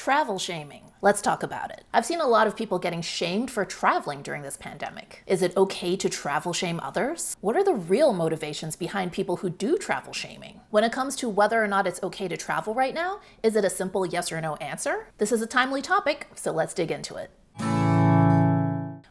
travel shaming. Let's talk about it. I've seen a lot of people getting shamed for traveling during this pandemic. Is it okay to travel shame others? What are the real motivations behind people who do travel shaming? When it comes to whether or not it's okay to travel right now, is it a simple yes or no answer? This is a timely topic, so let's dig into it.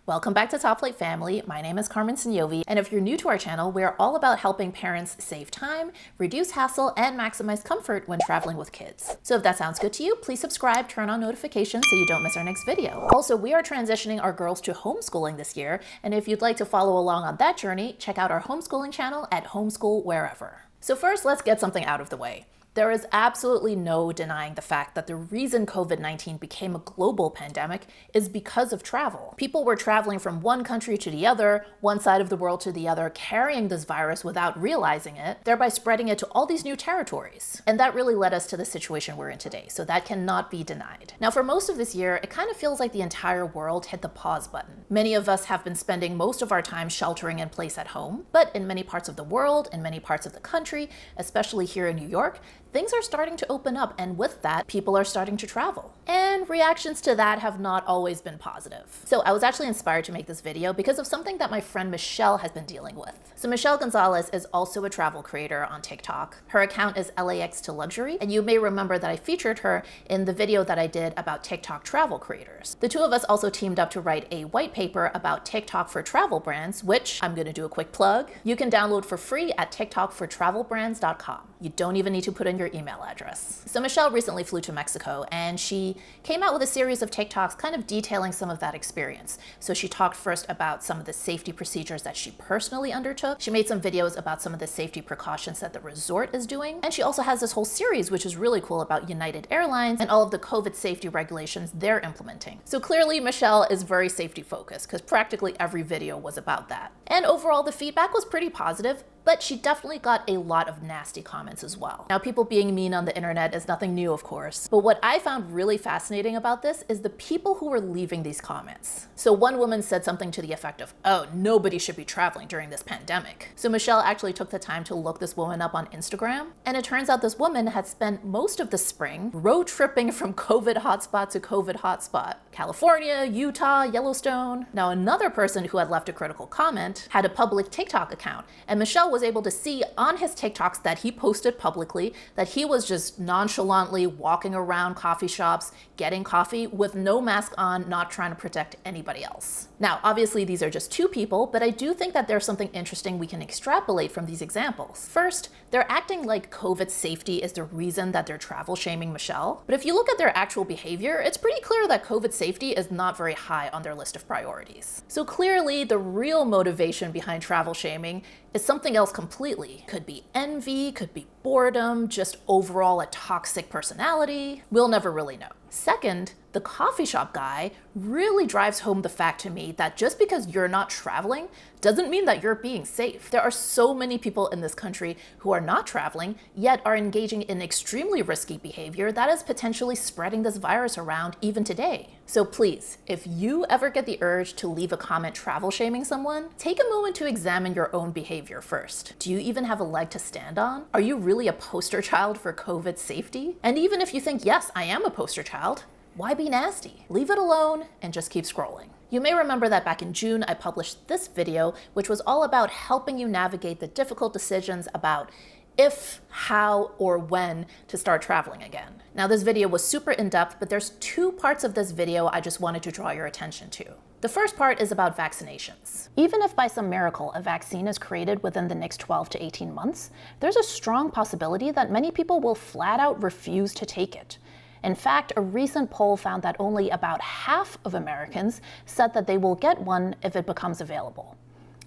Welcome back to Top Flight Family. My name is Carmen, and if you're new to our channel, we're all about helping parents save time, reduce hassle, and maximize comfort when traveling with kids. So if that sounds good to you, please subscribe, turn on notifications so you don't miss our next video. Also, we are transitioning our girls to homeschooling this year, and if you'd like to follow along on that journey, check out our homeschooling channel at Homeschool Wherever. So first, let's get something out of the way. There is absolutely no denying the fact that the reason COVID-19 became a global pandemic is because of travel. People were traveling from one country to the other, one side of the world to the other, carrying this virus without realizing it, thereby spreading it to all these new territories. And that really led us to the situation we're in today, so that cannot be denied. Now, for most of this year, it kind of feels like the entire world hit the pause button. Many of us have been spending most of our time sheltering in place at home, but in many parts of the world, in many parts of the country, especially here in New York, things are starting to open up, and with that, people are starting to travel. And reactions to that have not always been positive. So I was actually inspired to make this video because of something that my friend Michelle has been dealing with. So Michelle Gonzalez is also a travel creator on TikTok. Her account is LAX to Luxury, and you may remember that I featured her in the video that I did about TikTok travel creators. The two of us also teamed up to write a white paper about TikTok for travel brands, which I'm gonna do a quick plug. You can download for free at tiktokfortravelbrands.com. You don't even need to put in your email address. So Michelle recently flew to Mexico, and she came out with a series of TikToks kind of detailing some of that experience. So she talked first about some of the safety procedures that she personally undertook. She made some videos about some of the safety precautions that the resort is doing. And she also has this whole series, which is really cool, about United Airlines and all of the COVID safety regulations they're implementing. So clearly Michelle is very safety focused, because practically every video was about that. And overall, the feedback was pretty positive, but she definitely got a lot of nasty comments as well. Now, people being mean on the internet is nothing new, of course, but what I found really fascinating about this is the people who were leaving these comments. So one woman said something to the effect of, "Oh, nobody should be traveling during this pandemic." So Michelle actually took the time to look this woman up on Instagram, and it turns out this woman had spent most of the spring road tripping from COVID hotspot to COVID hotspot. California, Utah, Yellowstone. Now, another person who had left a critical comment had a public TikTok account, and Michelle was able to see on his TikToks that he posted publicly that he was just nonchalantly walking around coffee shops, getting coffee with no mask on, not trying to protect anybody else. Now, obviously these are just two people, but I do think that there's something interesting we can extrapolate from these examples. First, they're acting like COVID safety is the reason that they're travel shaming Michelle. But if you look at their actual behavior, it's pretty clear that COVID safety is not very high on their list of priorities. So clearly the real motivation behind travel shaming is something else completely. Could be envy, could be boredom, just overall a toxic personality. We'll never really know. Second, the coffee shop guy really drives home the fact to me that just because you're not traveling doesn't mean that you're being safe. There are so many people in this country who are not traveling, yet are engaging in extremely risky behavior that is potentially spreading this virus around even today. So please, if you ever get the urge to leave a comment travel shaming someone, take a moment to examine your own behavior first. Do you even have a leg to stand on? Are you really a poster child for COVID safety? And even if you think, yes, I am a poster child, why be nasty? Leave it alone and just keep scrolling. You may remember that back in June, I published this video, which was all about helping you navigate the difficult decisions about if, how, or when to start traveling again. Now, this video was super in-depth, but there's two parts of this video I just wanted to draw your attention to. The first part is about vaccinations. Even if by some miracle a vaccine is created within the next 12 to 18 months, there's a strong possibility that many people will flat out refuse to take it. In fact, a recent poll found that only about half of Americans said that they will get one if it becomes available.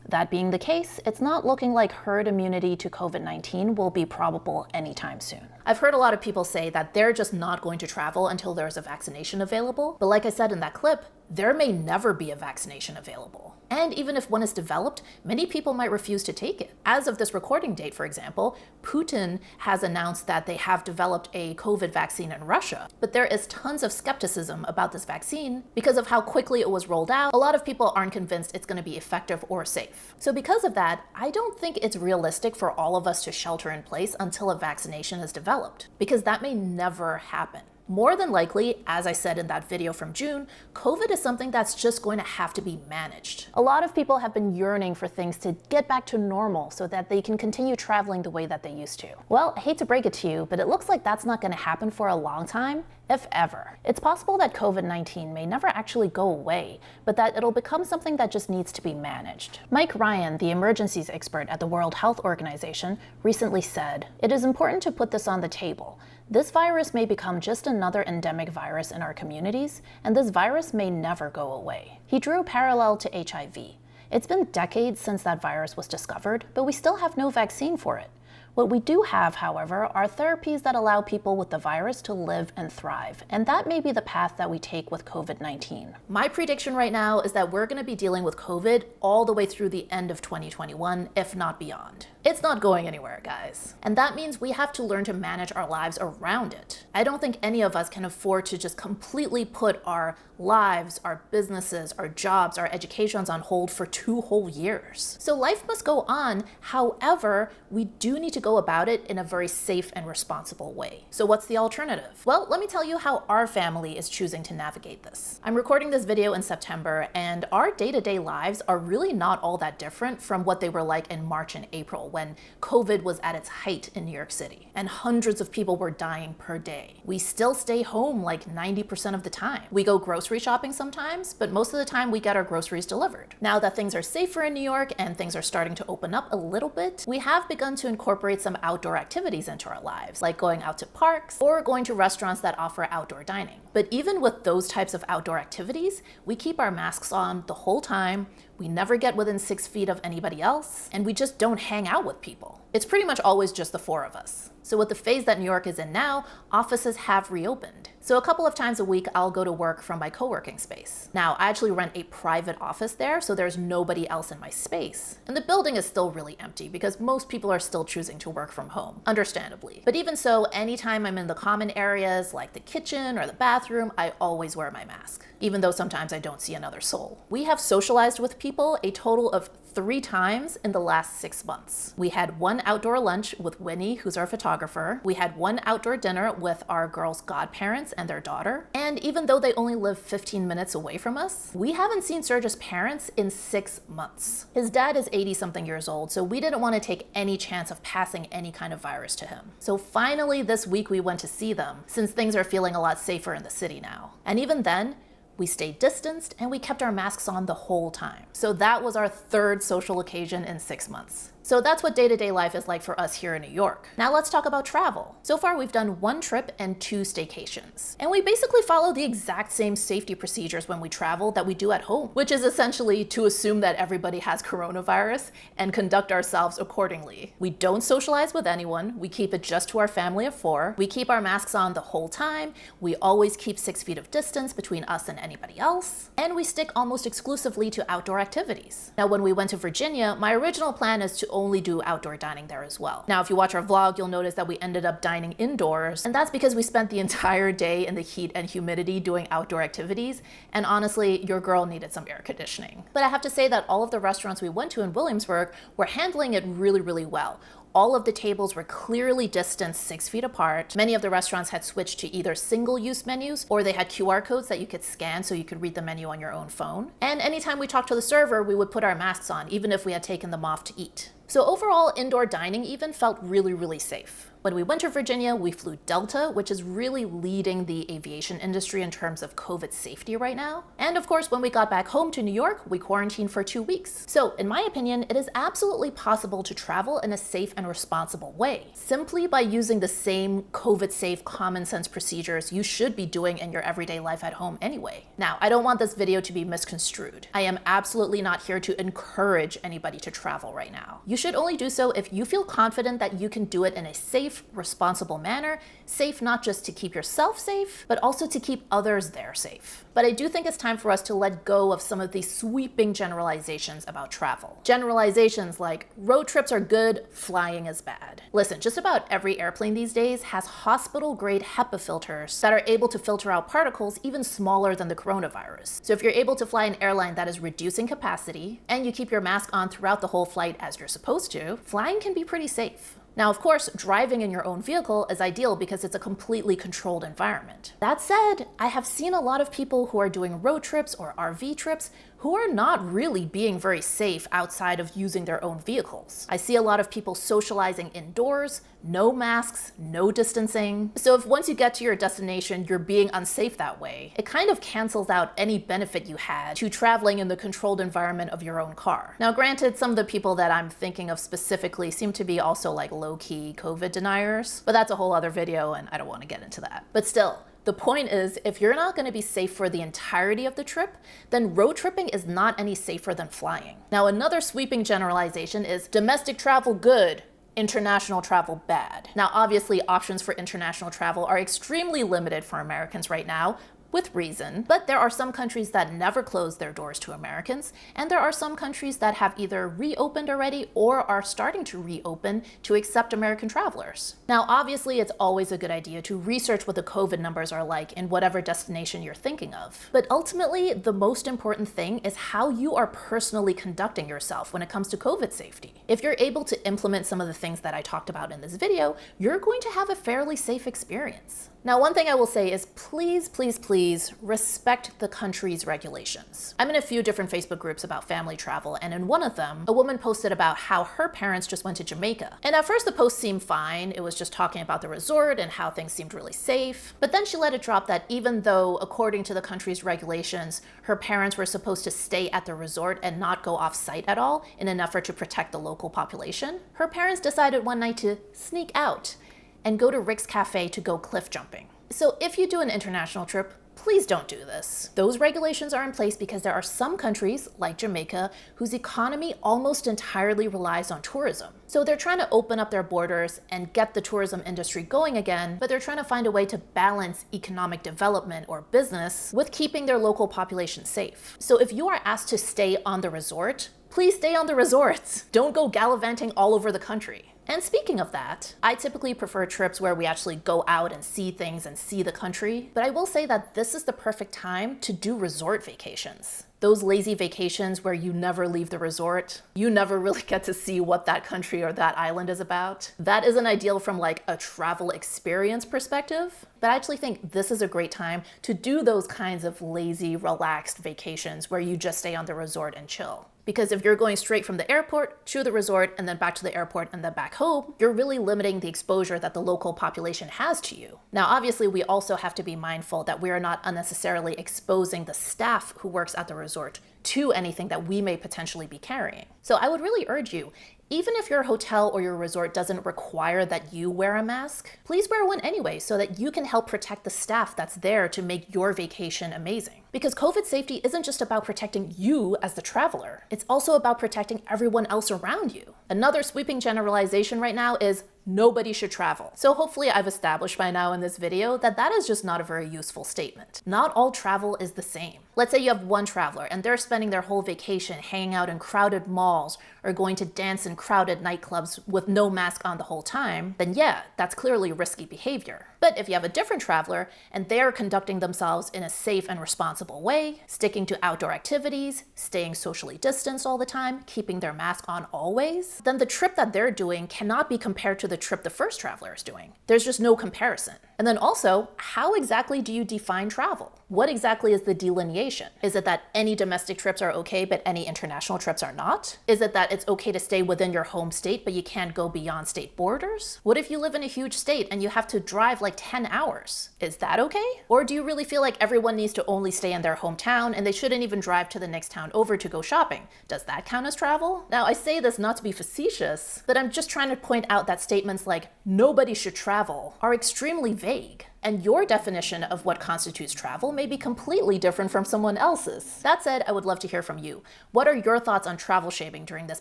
That being the case, it's not looking like herd immunity to COVID-19 will be probable anytime soon. I've heard a lot of people say that they're just not going to travel until there's a vaccination available, but like I said in that clip, there may never be a vaccination available. And even if one is developed, many people might refuse to take it. As of this recording date, for example, Putin has announced that they have developed a COVID vaccine in Russia. But there is tons of skepticism about this vaccine because of how quickly it was rolled out. A lot of people aren't convinced it's going to be effective or safe. So because of that, I don't think it's realistic for all of us to shelter in place until a vaccination is developed, because that may never happen. More than likely, as I said in that video from June, COVID is something that's just going to have to be managed. A lot of people have been yearning for things to get back to normal so that they can continue traveling the way that they used to. Well, I hate to break it to you, but it looks like that's not going to happen for a long time, if ever. It's possible that COVID-19 may never actually go away, but that it'll become something that just needs to be managed. Mike Ryan, the emergencies expert at the World Health Organization, recently said, "It is important to put this on the table. This virus may become just another endemic virus in our communities, and this virus may never go away." He drew a parallel to HIV. It's been decades since that virus was discovered, but we still have no vaccine for it. What we do have, however, are therapies that allow people with the virus to live and thrive, and that may be the path that we take with COVID-19. My prediction right now is that we're going to be dealing with COVID all the way through the end of 2021, if not beyond. It's not going anywhere, guys. And that means we have to learn to manage our lives around it. I don't think any of us can afford to just completely put our lives, our businesses, our jobs, our educations on hold for 2 whole years. So life must go on. However, we do need to go about it in a very safe and responsible way. So what's the alternative? Well, let me tell you how our family is choosing to navigate this. I'm recording this video in September, and our day-to-day lives are really not all that different from what they were like in March and April, when COVID was at its height in New York City and hundreds of people were dying per day. We still stay home like 90% of the time. We go grocery shopping sometimes, but most of the time we get our groceries delivered. Now that things are safer in New York and things are starting to open up a little bit, we have begun to incorporate some outdoor activities into our lives, like going out to parks or going to restaurants that offer outdoor dining. But even with those types of outdoor activities, we keep our masks on the whole time. We never get within 6 feet of anybody else, and we just don't hang out with people. It's pretty much always just the 4 of us. So with the phase that New York is in now, offices have reopened. So a couple of times a week, I'll go to work from my co-working space. Now, I actually rent a private office there, so there's nobody else in my space. And the building is still really empty because most people are still choosing to work from home, understandably. But even so, anytime I'm in the common areas like the kitchen or the bathroom, I always wear my mask, even though sometimes I don't see another soul. We have socialized with people a total of 3 times in the last 6 months. We had 1 outdoor lunch with Winnie, who's our photographer. We had 1 outdoor dinner with our girls' godparents and their daughter. And even though they only live 15 minutes away from us, we haven't seen Serge's parents in 6 months. His dad is 80-something years old, so we didn't want to take any chance of passing any kind of virus to him. So finally this week we went to see them, since things are feeling a lot safer in the city now. And even then, we stayed distanced and we kept our masks on the whole time. So that was our 3rd social occasion in 6 months. So that's what day-to-day life is like for us here in New York. Now let's talk about travel. So far we've done 1 trip and 2 staycations. And we basically follow the exact same safety procedures when we travel that we do at home, which is essentially to assume that everybody has coronavirus and conduct ourselves accordingly. We don't socialize with anyone. We keep it just to our family of 4. We keep our masks on the whole time. We always keep 6 feet of distance between us and anybody else. And we stick almost exclusively to outdoor activities. Now, when we went to Virginia, my original plan is to only do outdoor dining there as well. Now, if you watch our vlog, you'll notice that we ended up dining indoors, and that's because we spent the entire day in the heat and humidity doing outdoor activities, and honestly, your girl needed some air conditioning. But I have to say that all of the restaurants we went to in Williamsburg were handling it really, really well. All of the tables were clearly distanced 6 feet apart. Many of the restaurants had switched to either single-use menus or they had QR codes that you could scan so you could read the menu on your own phone. And anytime we talked to the server, we would put our masks on, even if we had taken them off to eat. So overall, indoor dining even felt really, really safe. When we went to Virginia, we flew Delta, which is really leading the aviation industry in terms of COVID safety right now. And of course, when we got back home to New York, we quarantined for 2 weeks. So in my opinion, it is absolutely possible to travel in a safe and responsible way, simply by using the same COVID-safe common sense procedures you should be doing in your everyday life at home anyway. Now, I don't want this video to be misconstrued. I am absolutely not here to encourage anybody to travel right now. You should only do so if you feel confident that you can do it in a safe, responsible manner, safe not just to keep yourself safe, but also to keep others there safe. But I do think it's time for us to let go of some of these sweeping generalizations about travel. Generalizations like road trips are good, flying is bad. Listen, just about every airplane these days has hospital-grade HEPA filters that are able to filter out particles even smaller than the coronavirus. So if you're able to fly an airline that is reducing capacity and you keep your mask on throughout the whole flight as you're supposed to, flying can be pretty safe. Now, of course, driving in your own vehicle is ideal because it's a completely controlled environment. That said, I have seen a lot of people who are doing road trips or RV trips who are not really being very safe outside of using their own vehicles. I see a lot of people socializing indoors, no masks, no distancing. So if once you get to your destination, you're being unsafe that way, it kind of cancels out any benefit you had to traveling in the controlled environment of your own car. Now, granted, some of the people that I'm thinking of specifically seem to be also like low-key COVID deniers, but that's a whole other video and I don't want to get into that. But still, the point is, if you're not going to be safe for the entirety of the trip, then road tripping is not any safer than flying. Now, another sweeping generalization is domestic travel good, international travel bad. Now, obviously, options for international travel are extremely limited for Americans right now, with reason, but there are some countries that never close their doors to Americans, and there are some countries that have either reopened already or are starting to reopen to accept American travelers. Now, obviously, it's always a good idea to research what the COVID numbers are like in whatever destination you're thinking of. But ultimately, the most important thing is how you are personally conducting yourself when it comes to COVID safety. If you're able to implement some of the things that I talked about in this video, you're going to have a fairly safe experience. Now, one thing I will say is please, please, please respect the country's regulations. I'm in a few different Facebook groups about family travel, and in one of them, a woman posted about how her parents just went to Jamaica. And at first the post seemed fine. It was just talking about the resort and how things seemed really safe. But then she let it drop that even though, according to the country's regulations, her parents were supposed to stay at the resort and not go off-site at all in an effort to protect the local population, her parents decided one night to sneak out and go to Rick's Cafe to go cliff jumping. So if you do an international trip, please don't do this. Those regulations are in place because there are some countries, like Jamaica, whose economy almost entirely relies on tourism. So they're trying to open up their borders and get the tourism industry going again, but they're trying to find a way to balance economic development or business with keeping their local population safe. So if you are asked to stay on the resort, please stay on the resort. Don't go gallivanting all over the country. And speaking of that, I typically prefer trips where we actually go out and see things and see the country, but I will say that this is the perfect time to do resort vacations. Those lazy vacations where you never leave the resort, you never really get to see what that country or that island is about. That isn't ideal from like a travel experience perspective, but I actually think this is a great time to do those kinds of lazy, relaxed vacations where you just stay on the resort and chill. Because if you're going straight from the airport to the resort and then back to the airport and then back home, you're really limiting the exposure that the local population has to you. Now, obviously, we also have to be mindful that we are not unnecessarily exposing the staff who works at the resort to anything that we may potentially be carrying. So I would really urge you, even if your hotel or your resort doesn't require that you wear a mask, please wear one anyway so that you can help protect the staff that's there to make your vacation amazing. Because COVID safety isn't just about protecting you as the traveler, it's also about protecting everyone else around you. Another sweeping generalization right now is nobody should travel. So hopefully I've established by now in this video that that is just not a very useful statement. Not all travel is the same. Let's say you have one traveler and they're spending their whole vacation hanging out in crowded malls or going to dance in crowded nightclubs with no mask on the whole time, then yeah, that's clearly risky behavior. But if you have a different traveler and they're conducting themselves in a safe and responsible way, sticking to outdoor activities, staying socially distanced all the time, keeping their mask on always, then the trip that they're doing cannot be compared to the trip the first traveler is doing. There's just no comparison. And then also, how exactly do you define travel? What exactly is the delineation? Is it that any domestic trips are okay, but any international trips are not? Is it that it's okay to stay within your home state, but you can't go beyond state borders? What if you live in a huge state and you have to drive like 10 hours? Is that okay? Or do you really feel like everyone needs to only stay in their hometown and they shouldn't even drive to the next town over to go shopping? Does that count as travel? Now, I say this not to be facetious, but I'm just trying to point out that statements like nobody should travel are extremely vague. And your definition of what constitutes travel may be completely different from someone else's. That said, I would love to hear from you. What are your thoughts on travel shaming during this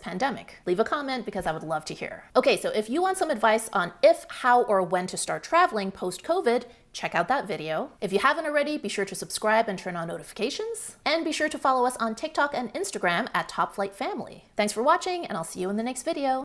pandemic? Leave a comment because I would love to hear. Okay, so if you want some advice on if, how, or when to start traveling post-COVID, check out that video. If you haven't already, be sure to subscribe and turn on notifications. And be sure to follow us on TikTok and Instagram at Top Flight Family. Thanks for watching, and I'll see you in the next video.